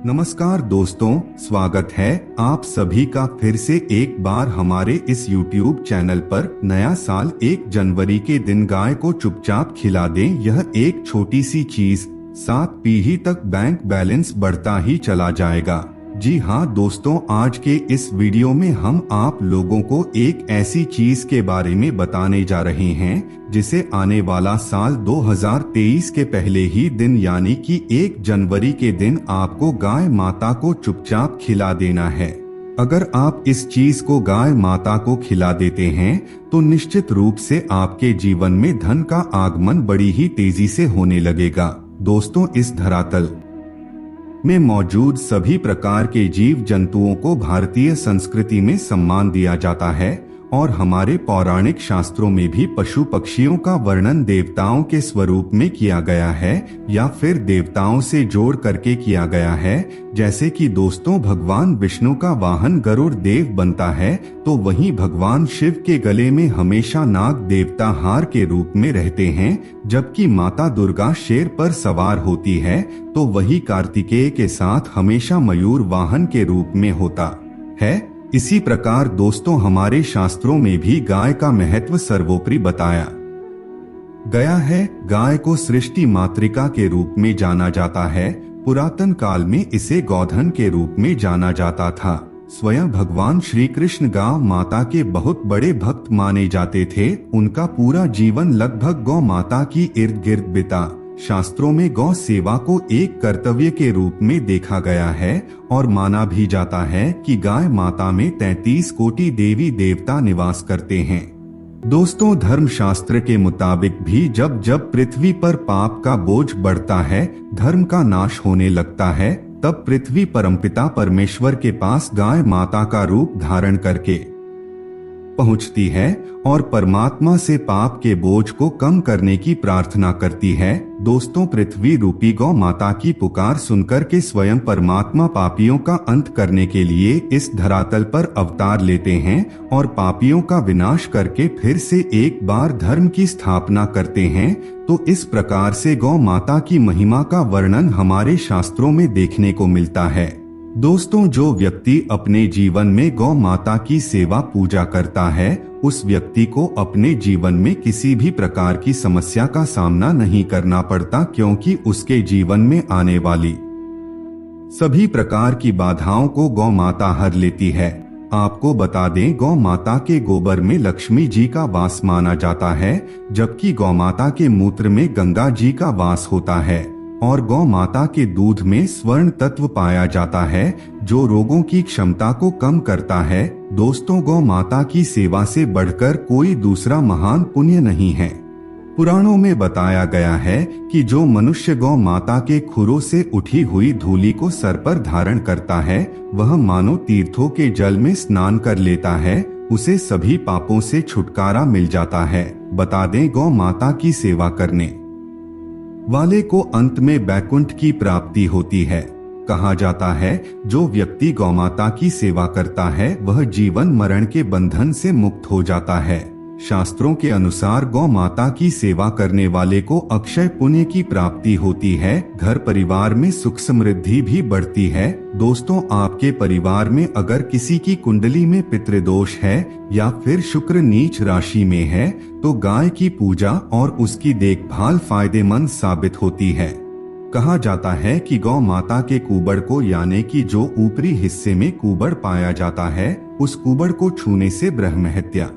नमस्कार दोस्तों, स्वागत है आप सभी का फिर से एक बार हमारे इस YouTube चैनल पर। नया साल 1 जनवरी के दिन गाय को चुपचाप खिला दें, यह एक छोटी सी चीज 7 पीढ़ी तक बैंक बैलेंस बढ़ता ही चला जाएगा। जी हाँ दोस्तों, आज के इस वीडियो में हम आप लोगों को एक ऐसी चीज के बारे में बताने जा रहे हैं जिसे आने वाला साल 2023 के पहले ही दिन यानी कि 1 जनवरी के दिन आपको गाय माता को चुपचाप खिला देना है। अगर आप इस चीज को गाय माता को खिला देते हैं तो निश्चित रूप से आपके जीवन में धन का आगमन बड़ी ही तेजी से होने लगेगा। दोस्तों, इस धरातल में मौजूद सभी प्रकार के जीव जंतुओं को भारतीय संस्कृति में सम्मान दिया जाता है और हमारे पौराणिक शास्त्रों में भी पशु पक्षियों का वर्णन देवताओं के स्वरूप में किया गया है या फिर देवताओं से जोड़ करके किया गया है। जैसे कि दोस्तों, भगवान विष्णु का वाहन गरुड़ देव बनता है तो वहीं भगवान शिव के गले में हमेशा नाग देवता हार के रूप में रहते हैं, जबकि माता दुर्गा शेर पर सवार होती है तो वही कार्तिकेय के साथ हमेशा मयूर वाहन के रूप में होता है। इसी प्रकार दोस्तों, हमारे शास्त्रों में भी गाय का महत्व सर्वोपरि बताया गया है। गाय को सृष्टि मातृका के रूप में जाना जाता है। पुरातन काल में इसे गौधन के रूप में जाना जाता था। स्वयं भगवान श्री कृष्ण गौ माता के बहुत बड़े भक्त माने जाते थे। उनका पूरा जीवन लगभग गौ माता की इर्द गिर्द बिता। शास्त्रों में गौ सेवा को एक कर्तव्य के रूप में देखा गया है और माना भी जाता है कि गाय माता में 33 कोटि देवी देवता निवास करते हैं। दोस्तों, धर्मशास्त्र के मुताबिक भी जब जब पृथ्वी पर पाप का बोझ बढ़ता है, धर्म का नाश होने लगता है, तब पृथ्वी परमपिता परमेश्वर के पास गाय माता का रूप धारण करके पहुंचती है और परमात्मा से पाप के बोझ को कम करने की प्रार्थना करती है। दोस्तों, पृथ्वी रूपी गौ माता की पुकार सुनकर के स्वयं परमात्मा पापियों का अंत करने के लिए इस धरातल पर अवतार लेते हैं और पापियों का विनाश करके फिर से एक बार धर्म की स्थापना करते हैं। तो इस प्रकार से गौ माता की महिमा का वर्णन हमारे शास्त्रों में देखने को मिलता है। दोस्तों, जो व्यक्ति अपने जीवन में गौ माता की सेवा पूजा करता है उस व्यक्ति को अपने जीवन में किसी भी प्रकार की समस्या का सामना नहीं करना पड़ता, क्योंकि उसके जीवन में आने वाली सभी प्रकार की बाधाओं को गौ माता हर लेती है। आपको बता दें, गौ माता के गोबर में लक्ष्मी जी का वास माना जाता है, जबकि गौ माता के मूत्र में गंगा जी का वास होता है और गौ माता के दूध में स्वर्ण तत्व पाया जाता है जो रोगों की क्षमता को कम करता है। दोस्तों, गौ माता की सेवा से बढ़कर कोई दूसरा महान पुण्य नहीं है। पुराणों में बताया गया है कि जो मनुष्य गौ माता के खुरों से उठी हुई धूलि को सर पर धारण करता है, वह मानो तीर्थों के जल में स्नान कर लेता है, उसे सभी पापों से छुटकारा मिल जाता है। बता दें, गौ माता की सेवा करने वाले को अंत में वैकुंठ की प्राप्ति होती है। कहा जाता है, जो व्यक्ति गौमाता की सेवा करता है वह जीवन मरण के बंधन से मुक्त हो जाता है। शास्त्रों के अनुसार गौ माता की सेवा करने वाले को अक्षय पुण्य की प्राप्ति होती है, घर परिवार में सुख समृद्धि भी बढ़ती है। दोस्तों, आपके परिवार में अगर किसी की कुंडली में पितृदोष है या फिर शुक्र नीच राशि में है तो गाय की पूजा और उसकी देखभाल फायदेमंद साबित होती है। कहा जाता है कि गौ माता के कुबड़ को यानी कि जो ऊपरी हिस्से में कुबड़ पाया जाता है उस कुबड़ को छूने से ब्रह्म हत्या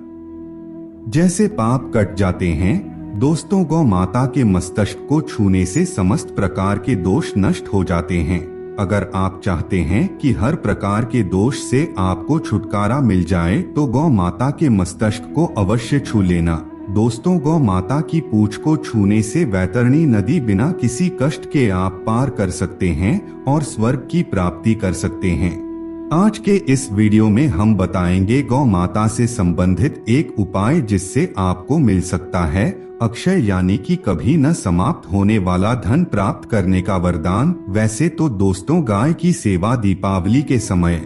जैसे पाप कट जाते हैं। दोस्तों, गौ माता के मस्तक को छूने से समस्त प्रकार के दोष नष्ट हो जाते हैं। अगर आप चाहते हैं कि हर प्रकार के दोष से आपको छुटकारा मिल जाए तो गौ माता के मस्तक को अवश्य छू लेना। दोस्तों, गौ माता की पूंछ को छूने से वैतरणी नदी बिना किसी कष्ट के आप पार कर सकते हैं और स्वर्ग की प्राप्ति कर सकते हैं। आज के इस वीडियो में हम बताएंगे गौ माता से संबंधित एक उपाय जिससे आपको मिल सकता है अक्षय यानी कि कभी न समाप्त होने वाला धन प्राप्त करने का वरदान। वैसे तो दोस्तों, गाय की सेवा दीपावली के समय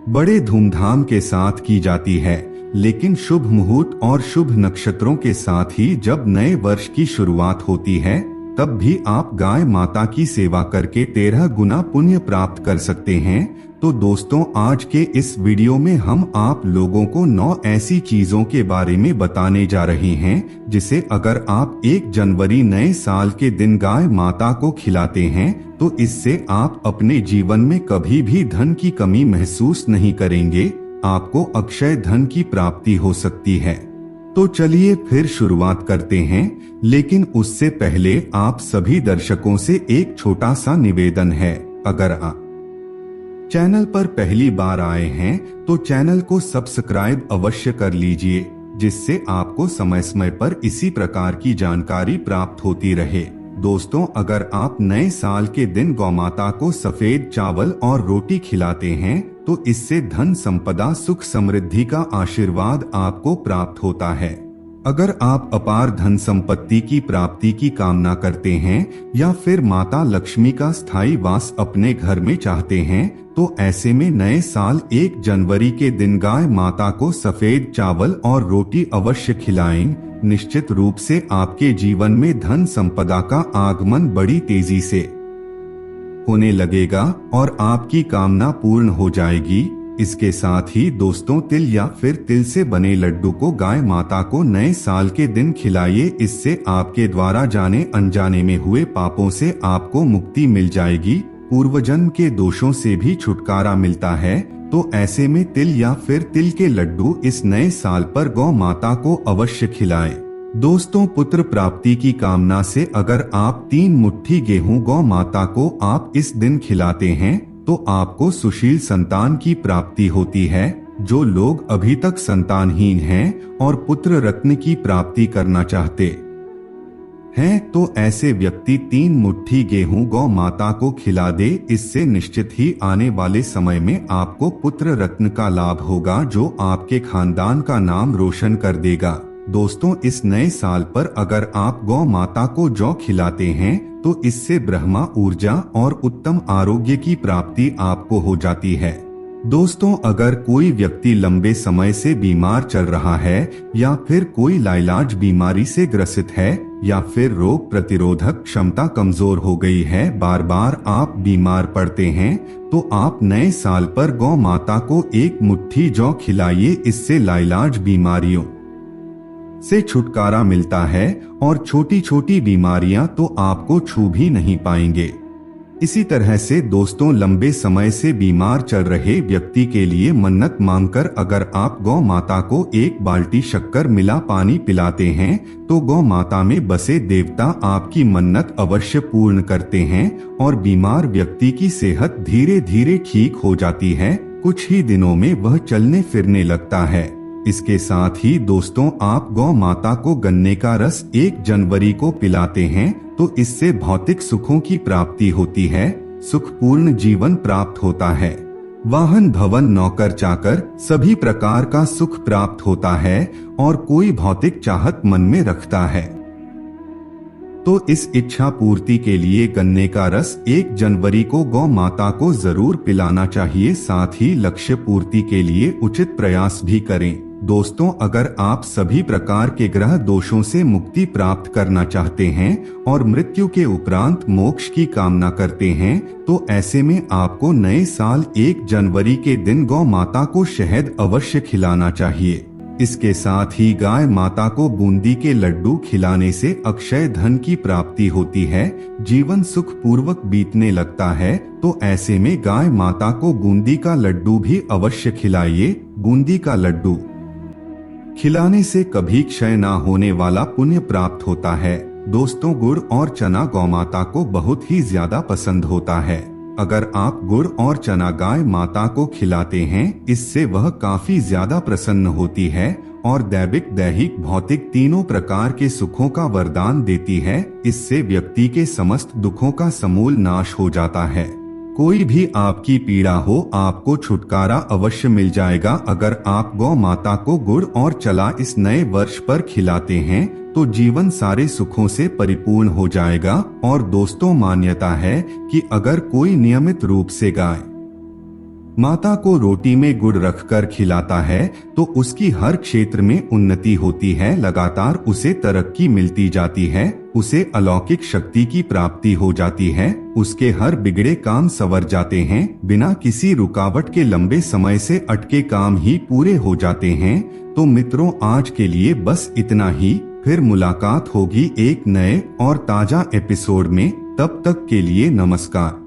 बड़े धूमधाम के साथ की जाती है, लेकिन शुभ मुहूर्त और शुभ नक्षत्रों के साथ ही जब नए वर्ष की शुरुआत होती है तब भी आप गाय माता की सेवा करके 13 गुना पुण्य प्राप्त कर सकते हैं। तो दोस्तों, आज के इस वीडियो में हम आप लोगों को 9 ऐसी चीजों के बारे में बताने जा रहे हैं जिसे अगर आप 1 जनवरी नए साल के दिन गाय माता को खिलाते हैं तो इससे आप अपने जीवन में कभी भी धन की कमी महसूस नहीं करेंगे। आपको अक्षय धन की प्राप्ति हो सकती है। तो चलिए फिर शुरुआत करते हैं, लेकिन उससे पहले आप सभी दर्शकों से एक छोटा सा निवेदन है। अगर आप चैनल पर पहली बार आए हैं तो चैनल को सब्सक्राइब अवश्य कर लीजिए, जिससे आपको समय समय पर इसी प्रकार की जानकारी प्राप्त होती रहे। दोस्तों, अगर आप नए साल के दिन गौमाता को सफेद चावल और रोटी खिलाते हैं तो इससे धन संपदा सुख समृद्धि का आशीर्वाद आपको प्राप्त होता है। अगर आप अपार धन संपत्ति की प्राप्ति की कामना करते हैं या फिर माता लक्ष्मी का स्थायी वास अपने घर में चाहते हैं तो ऐसे में नए साल 1 जनवरी के दिन गाय माता को सफेद चावल और रोटी अवश्य खिलाएं। निश्चित रूप से आपके जीवन में धन संपदा का आगमन बड़ी तेजी से होने लगेगा और आपकी कामना पूर्ण हो जाएगी। इसके साथ ही दोस्तों, तिल या फिर तिल से बने लड्डू को गाय माता को नए साल के दिन खिलाइए। इससे आपके द्वारा जाने अनजाने में हुए पापों से आपको मुक्ति मिल जाएगी। पूर्वजन्म के दोषों से भी छुटकारा मिलता है। तो ऐसे में तिल या फिर तिल के लड्डू इस नए साल पर गौ माता को अवश्य खिलाएं। दोस्तों, पुत्र प्राप्ति की कामना से अगर आप 3 मुट्ठी गेहूं गौ माता को आप इस दिन खिलाते हैं तो आपको सुशील संतान की प्राप्ति होती है। जो लोग अभी तक संतानहीन हैं और पुत्र रत्न की प्राप्ति करना चाहते हैं तो ऐसे व्यक्ति 3 मुट्ठी गेहूं गौ माता को खिला दे। इससे निश्चित ही आने वाले समय में आपको पुत्र रत्न का लाभ होगा, जो आपके खानदान का नाम रोशन कर देगा। दोस्तों, इस नए साल पर अगर आप गौ माता को जौ खिलाते हैं तो इससे ब्रह्मा ऊर्जा और उत्तम आरोग्य की प्राप्ति आपको हो जाती है। दोस्तों, अगर कोई व्यक्ति लंबे समय से बीमार चल रहा है या फिर कोई लाइलाज बीमारी से ग्रसित है या फिर रोग प्रतिरोधक क्षमता कमजोर हो गई है, बार बार आप बीमार पड़ते हैं, तो आप नए साल पर गौ माता को 1 मुट्ठी जौ खिलाइए। इससे लाइलाज बीमारियों से छुटकारा मिलता है और छोटी छोटी बीमारियां तो आपको छू भी नहीं पाएंगे। इसी तरह से दोस्तों, लंबे समय से बीमार चल रहे व्यक्ति के लिए मन्नत मांगकर अगर आप गौ माता को 1 बाल्टी शक्कर मिला पानी पिलाते हैं तो गौ माता में बसे देवता आपकी मन्नत अवश्य पूर्ण करते हैं और बीमार व्यक्ति की सेहत धीरे धीरे ठीक हो जाती है। कुछ ही दिनों में वह चलने फिरने लगता है। इसके साथ ही दोस्तों, आप गौ माता को गन्ने का रस 1 जनवरी को पिलाते हैं तो इससे भौतिक सुखों की प्राप्ति होती है। सुखपूर्ण जीवन प्राप्त होता है। वाहन भवन नौकर चाकर सभी प्रकार का सुख प्राप्त होता है और कोई भौतिक चाहत मन में रखता है तो इस इच्छा पूर्ति के लिए गन्ने का रस 1 जनवरी को गौ माता को जरूर पिलाना चाहिए। साथ ही लक्ष्य पूर्ति के लिए उचित प्रयास भी करें। दोस्तों, अगर आप सभी प्रकार के ग्रह दोषों से मुक्ति प्राप्त करना चाहते हैं और मृत्यु के उपरांत मोक्ष की कामना करते हैं तो ऐसे में आपको नए साल 1 जनवरी के दिन गौ माता को शहद अवश्य खिलाना चाहिए। इसके साथ ही गाय माता को बूंदी के लड्डू खिलाने से अक्षय धन की प्राप्ति होती है। जीवन सुख पूर्वक बीतने लगता है। तो ऐसे में गाय माता को बूंदी का लड्डू भी अवश्य खिलाइए। बूंदी का लड्डू खिलाने से कभी क्षय ना होने वाला पुण्य प्राप्त होता है। दोस्तों, गुड़ और चना गौमाता को बहुत ही ज्यादा पसंद होता है। अगर आप गुड़ और चना गाय माता को खिलाते हैं, इससे वह काफी ज्यादा प्रसन्न होती है और दैविक दैहिक भौतिक तीनों प्रकार के सुखों का वरदान देती है। इससे व्यक्ति के समस्त दुखों का समूल नाश हो जाता है। कोई भी आपकी पीड़ा हो, आपको छुटकारा अवश्य मिल जाएगा। अगर आप गौ माता को गुड़ और चना इस नए वर्ष पर खिलाते हैं तो जीवन सारे सुखों से परिपूर्ण हो जाएगा। और दोस्तों, मान्यता है कि अगर कोई नियमित रूप से गाय माता को रोटी में गुड़ रखकर खिलाता है तो उसकी हर क्षेत्र में उन्नति होती है, लगातार उसे तरक्की मिलती जाती है, उसे अलौकिक शक्ति की प्राप्ति हो जाती है, उसके हर बिगड़े काम संवर जाते हैं, बिना किसी रुकावट के लंबे समय से अटके काम ही पूरे हो जाते हैं। तो मित्रों, आज के लिए बस इतना ही। फिर मुलाकात होगी एक नए और ताजा एपिसोड में। तब तक के लिए नमस्कार।